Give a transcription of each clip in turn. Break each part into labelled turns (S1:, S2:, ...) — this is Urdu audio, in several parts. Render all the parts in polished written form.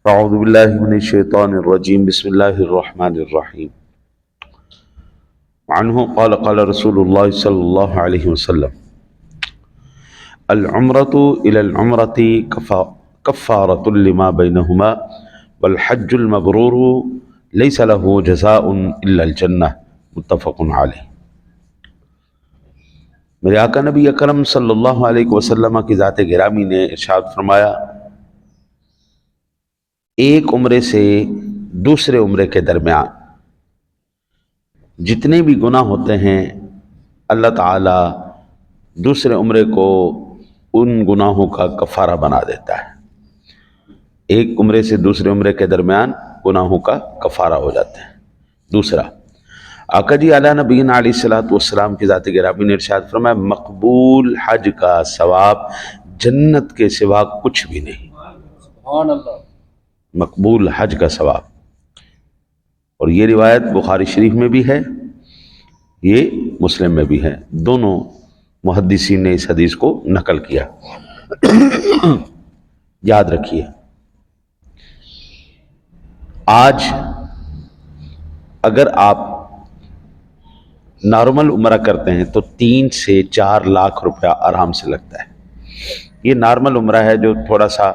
S1: اعوذ باللہ من الشیطان الرجیم بسم اللہ الرحمن الرحیم عنہ قال قال رسول اللہ صلی اللہ علیہ وسلم العمرۃ الی العمرۃ کفارۃ لما بینہما والحج المبرور لیس له جزاء الا الجنہ متفق علیہ۔ میرے آقا نبی اکرم صلی اللہ علیہ وسلم کی ذات گرامی نے ارشاد فرمایا، ایک عمرے سے دوسرے عمرے کے درمیان جتنے بھی گناہ ہوتے ہیں اللہ تعالیٰ دوسرے عمرے کو ان گناہوں کا کفارہ بنا دیتا ہے۔ ایک عمرے سے دوسرے عمرے کے درمیان گناہوں کا کفارہ ہو جاتا ہے۔ دوسرا، آقا جی اعلیٰ نبینا علیہ الصلوۃ والسلام کی ذات گرامی نے ارشاد فرمایا، مقبول حج کا ثواب جنت کے سوا کچھ بھی نہیں۔
S2: سبحان اللہ۔
S1: مقبول حج کا ثواب، اور یہ روایت بخاری شریف میں بھی ہے، یہ مسلم میں بھی ہے، دونوں محدثین نے اس حدیث کو نقل کیا۔ یاد رکھیے، آج اگر آپ نارمل عمرہ کرتے ہیں تو 3 سے 4 لاکھ روپیہ آرام سے لگتا ہے۔ یہ نارمل عمرہ ہے جو تھوڑا سا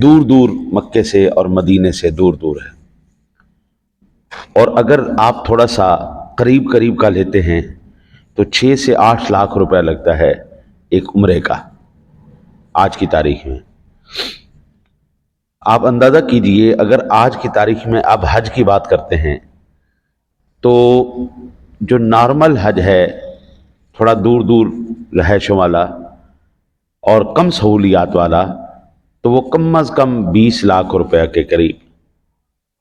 S1: دور دور مکے سے اور مدینے سے دور دور ہے، اور اگر آپ تھوڑا سا قریب قریب کا لیتے ہیں تو 6 سے 8 لاکھ روپیہ لگتا ہے ایک عمرے کا آج کی تاریخ میں۔ آپ اندازہ کیجئے، اگر آج کی تاریخ میں آپ حج کی بات کرتے ہیں تو جو نارمل حج ہے، تھوڑا دور دور رہائشوں والا اور کم سہولیات والا، تو وہ کم از کم 20 لاکھ روپے کے قریب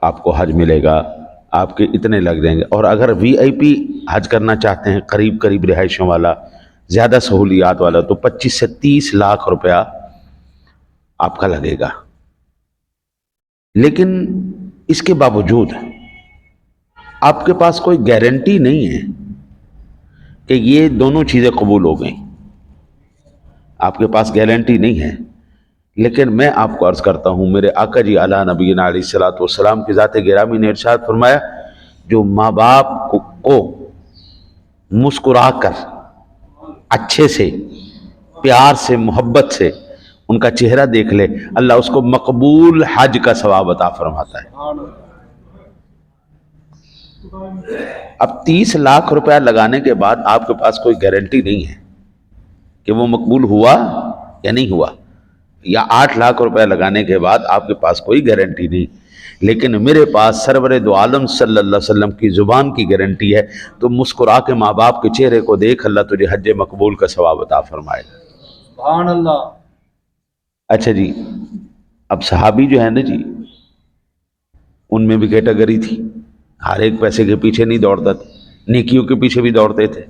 S1: آپ کو حج ملے گا، آپ کے اتنے لگ جائیں گے۔ اور اگر وی آئی پی حج کرنا چاہتے ہیں، قریب قریب رہائشوں والا، زیادہ سہولیات والا، تو 25 سے 30 لاکھ روپیہ آپ کا لگے گا۔ لیکن اس کے باوجود آپ کے پاس کوئی گارنٹی نہیں ہے کہ یہ دونوں چیزیں قبول ہو گئیں، آپ کے پاس گارنٹی نہیں ہے۔ لیکن میں آپ کو عرض کرتا ہوں، میرے آقا جی اعلیٰ نبینا علیہ الصلوۃ والسلام کی ذات گرامی نے ارشاد فرمایا، جو ماں باپ کو مسکرا کر اچھے سے، پیار سے، محبت سے ان کا چہرہ دیکھ لے، اللہ اس کو مقبول حج کا ثواب عطا فرماتا ہے۔ اب 30 لاکھ روپیہ لگانے کے بعد آپ کے پاس کوئی گارنٹی نہیں ہے کہ وہ مقبول ہوا یا نہیں ہوا، یا 8 لاکھ روپے لگانے کے بعد آپ کے پاس کوئی گارنٹی نہیں، لیکن میرے پاس سرور دو عالم صلی اللہ علیہ وسلم کی زبان کی گارنٹی ہے، تو مسکرا کے ماں باپ کے چہرے کو دیکھ، اللہ تجھے حج مقبول کا ثواب عطا فرمائے گا۔
S2: سبحان اللہ۔
S1: اچھا جی، اب صحابی جو ہے نا جی، ان میں بھی کیٹیگری تھی، ہر ایک پیسے کے پیچھے نہیں دوڑتا تھا، نیکیوں کے پیچھے بھی دوڑتے تھے۔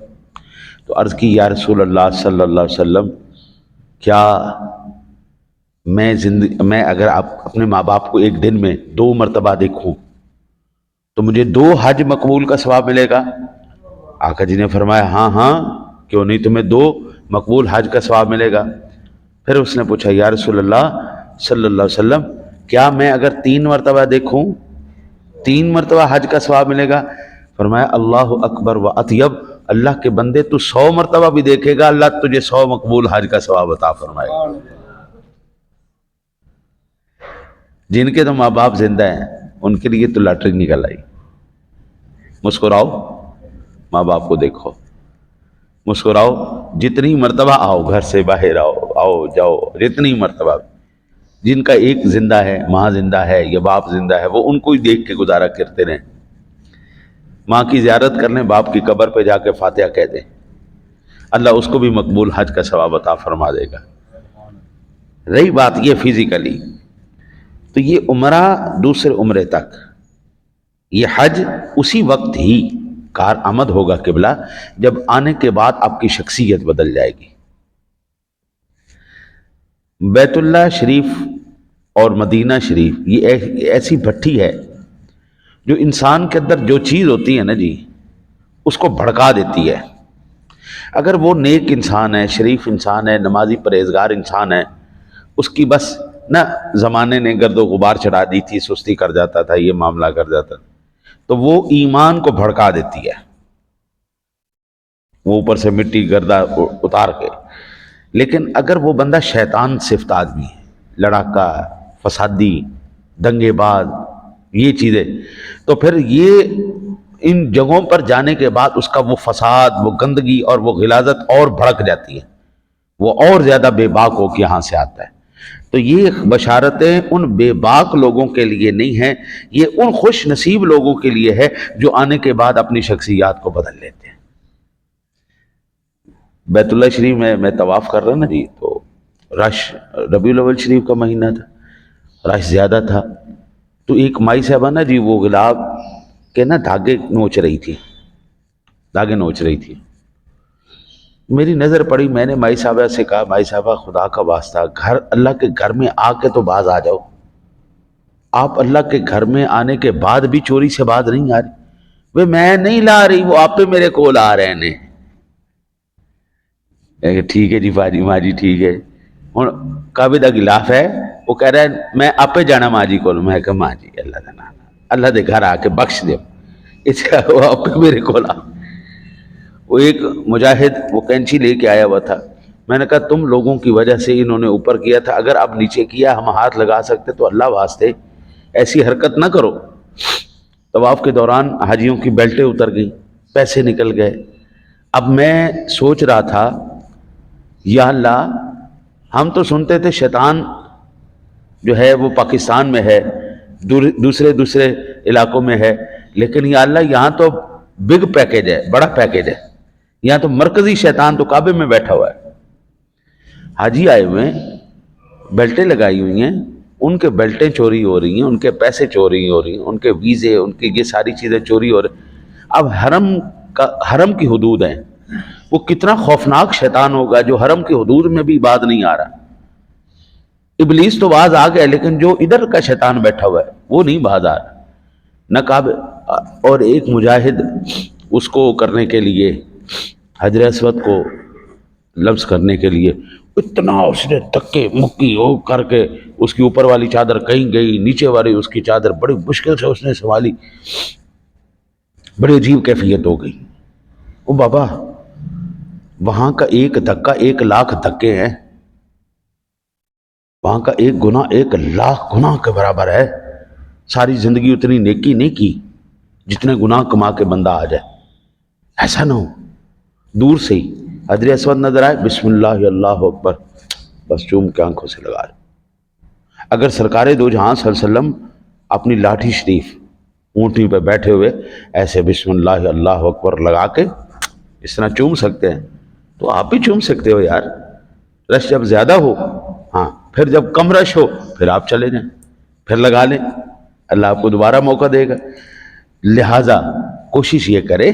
S1: تو عرض کی، یا رسول اللہ صلی اللہ علیہ وسلم، کیا میں اگر آپ اپنے ماں باپ کو ایک دن میں 2 مرتبہ دیکھوں تو مجھے 2 حج مقبول کا ثواب ملے گا؟ آقا جی نے فرمایا، ہاں ہاں، کیوں نہیں، تمہیں 2 مقبول حج کا ثواب ملے گا۔ پھر اس نے پوچھا، یا رسول اللہ صلی اللہ علیہ وسلم، کیا میں اگر 3 مرتبہ دیکھوں 3 مرتبہ حج کا ثواب ملے گا؟ فرمایا، اللہ اکبر و اطیب، اللہ کے بندے تو 100 مرتبہ بھی دیکھے گا، اللہ تجھے 100 مقبول حج کا ثواب عطا فرمائے گا۔ جن کے تو ماں باپ زندہ ہیں ان کے لیے تو لاٹری نکل آئی۔ مسکراؤ، ماں باپ کو دیکھو، مسکراؤ، جتنی مرتبہ آؤ، گھر سے باہر آؤ جاؤ، جتنی مرتبہ، جن کا ایک زندہ ہے، ماں زندہ ہے یا باپ زندہ ہے، وہ ان کو ہی دیکھ کے گزارا کرتے رہیں۔ ماں کی زیارت کر لیں، باپ کی قبر پہ جا کے فاتحہ کہہ دیں، اللہ اس کو بھی مقبول حج کا ثواب عطا فرما دے گا۔ رہی بات یہ فزیکلی، تو یہ عمرہ دوسرے عمرے تک، یہ حج اسی وقت ہی کارآمد ہوگا قبلہ جب آنے کے بعد آپ کی شخصیت بدل جائے گی۔ بیت اللہ شریف اور مدینہ شریف یہ ایسی بھٹی ہے جو انسان کے اندر جو چیز ہوتی ہے نا جی، اس کو بھڑکا دیتی ہے۔ اگر وہ نیک انسان ہے، شریف انسان ہے، نمازی پرہیزگار انسان ہے، اس کی بس نہ زمانے نے گرد و غبار چڑھا دی تھی، سستی کر جاتا تھا، یہ معاملہ کر جاتا تھا، تو وہ ایمان کو بھڑکا دیتی ہے، وہ اوپر سے مٹی گردہ اتار کے۔ لیکن اگر وہ بندہ شیطان صفت آدمی ہے، لڑاکا، فسادی، دنگے باز، یہ چیزیں، تو پھر یہ ان جگہوں پر جانے کے بعد اس کا وہ فساد، وہ گندگی اور وہ غلاظت اور بھڑک جاتی ہے، وہ اور زیادہ بے باک ہو کے یہاں سے آتا ہے۔ تو یہ بشارتیں ان بے باک لوگوں کے لیے نہیں ہیں، یہ ان خوش نصیب لوگوں کے لیے ہے جو آنے کے بعد اپنی شخصیات کو بدل لیتے ہیں۔ بیت اللہ شریف میں طواف کر رہا نا جی، تو رش ربیع الاول شریف کا مہینہ تھا، رش زیادہ تھا، تو ایک مائی صاحبہ نا جی وہ گلاب کے نا دھاگے نوچ رہی تھی، میری نظر پڑی، میں نے مائی صاحبہ سے کہا، مائی صاحبہ خدا کا واسطہ اللہ کے گھر میں آ کے تو باز آ جاؤ، آپ اللہ کے گھر میں آنے کے بعد بھی چوری سے باز نہیں آ رہی۔ وہ میں نہیں لا رہی، وہ آپ پہ میرے کول آ رہے ہیں۔ ٹھیک ہے جی باجی، ماں جی ٹھیک ہے، ہوں کعبے دا غلاف ہے، وہ کہہ رہا ہے میں آپ جانا ماں جی کول، میں کہا ماں جی اللہ دا نام، اللہ دے گھر آ کے بخش دو، اس کا وہ آپ پہ میرے کول آ۔ وہ ایک مجاہد وہ کینچی لے کے آیا ہوا تھا، میں نے کہا تم لوگوں کی وجہ سے انہوں نے اوپر کیا تھا، اگر اب نیچے کیا ہم ہاتھ لگا سکتے تو اللہ واسطے ایسی حرکت نہ کرو۔ طواف کے دوران حاجیوں کی بیلٹیں اتر گئیں، پیسے نکل گئے۔ اب میں سوچ رہا تھا یا اللہ، ہم تو سنتے تھے شیطان جو ہے وہ پاکستان میں ہے، دوسرے علاقوں میں ہے، لیکن یا اللہ یہاں تو بگ پیکیج ہے، بڑا پیکیج ہے، یہاں تو مرکزی شیطان تو کعبے میں بیٹھا ہوا ہے۔ حاجی آئے ہوئے ہیں، بیلٹیں لگائی ہوئی ہیں، ان کے بیلٹیں چوری ہو رہی ہیں، ان کے پیسے چوری ہو رہی ہیں، ان کے ویزے، ان کی یہ ساری چیزیں چوری ہو رہی ہیں۔ اب حرم کی حدود ہیں، وہ کتنا خوفناک شیطان ہوگا جو حرم کی حدود میں بھی باز نہیں آ رہا۔ ابلیس تو باز آ گیا، لیکن جو ادھر کا شیطان بیٹھا ہوا ہے وہ نہیں باز آ رہا، نہ کعبے۔ اور ایک مجاہد اس کو کرنے کے لیے، حجر اسود کو لمس کرنے کے لیے، اتنا اس نے دھکے مکی ہو کر کے اس کی اوپر والی چادر کہیں گئی، نیچے والی اس کی چادر بڑی مشکل سے اس نے سنبھالی، بڑی عجیب کیفیت ہو گئی۔ او بابا، وہاں کا ایک دھکا 1,00,000 دھکے ہیں، وہاں کا ایک گناہ 1,00,000 گناہ کے برابر ہے۔ ساری زندگی اتنی نیکی نہیں کی جتنے گناہ کما کے بندہ آ جائے۔ ایسا نہ ہو، دور سے ہی حجر اسود نظر آئے، بسم اللہ اللہ اکبر، بس چوم کے آنکھوں سے لگا لے۔ اگر سرکار دو جہاں صلی اللہ علیہ وسلم اپنی لاٹھی شریف اونٹنی پہ بیٹھے ہوئے ایسے بسم اللہ اللہ اکبر لگا کے اس طرح چوم سکتے ہیں تو آپ بھی چوم سکتے ہو یار۔ رش جب زیادہ ہو، ہاں، پھر جب کم رش ہو پھر آپ چلے جائیں، پھر لگا لیں، اللہ آپ کو دوبارہ موقع دے گا۔ لہٰذا کوشش یہ کرے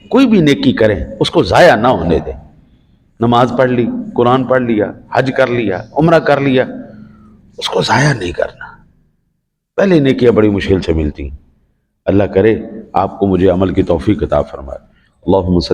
S1: کوئی بھی نیکی کرے اس کو ضائع نہ ہونے دے۔ نماز پڑھ لی، قرآن پڑھ لیا، حج کر لیا، عمرہ کر لیا، اس کو ضائع نہیں کرنا۔ پہلے نیکیاں بڑی مشکل سے ملتی، اللہ کرے آپ کو مجھے عمل کی توفیق عطا فرمائے۔ اللہم صلی